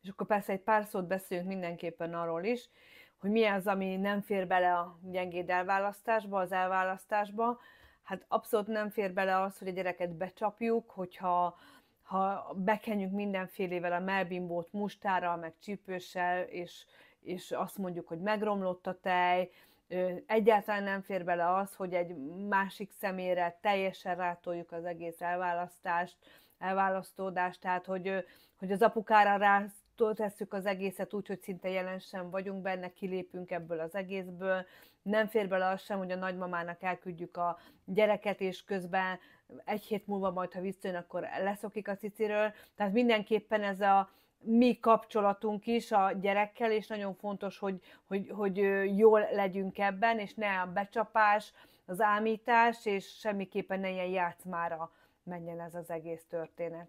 És akkor persze egy pár szót beszéljünk mindenképpen arról is, hogy mi az, ami nem fér bele a gyengéd elválasztásba, az elválasztásba. Hát abszolút nem fér bele az, hogy a gyereket becsapjuk, ha bekenjük mindenfélével a mellbimbót mustárral, meg csípőssel, és azt mondjuk, hogy megromlott a tej. Egyáltalán nem fér bele az, hogy egy másik személyre teljesen rátoljuk az egész elválasztódást, tehát hogy az apukára rá tesszük az egészet úgy, hogy szinte jelen sem vagyunk benne, kilépünk ebből az egészből. Nem fér bele az sem, hogy a nagymamának elküldjük a gyereket, és közben egy hét múlva majd, ha visszajön, akkor leszokik a ciciről. Tehát mindenképpen ez a mi kapcsolatunk is a gyerekkel, és nagyon fontos, hogy jól legyünk ebben, és ne a becsapás, az ámítás, és semmiképpen ne ilyen játszmára menjen ez az egész történet.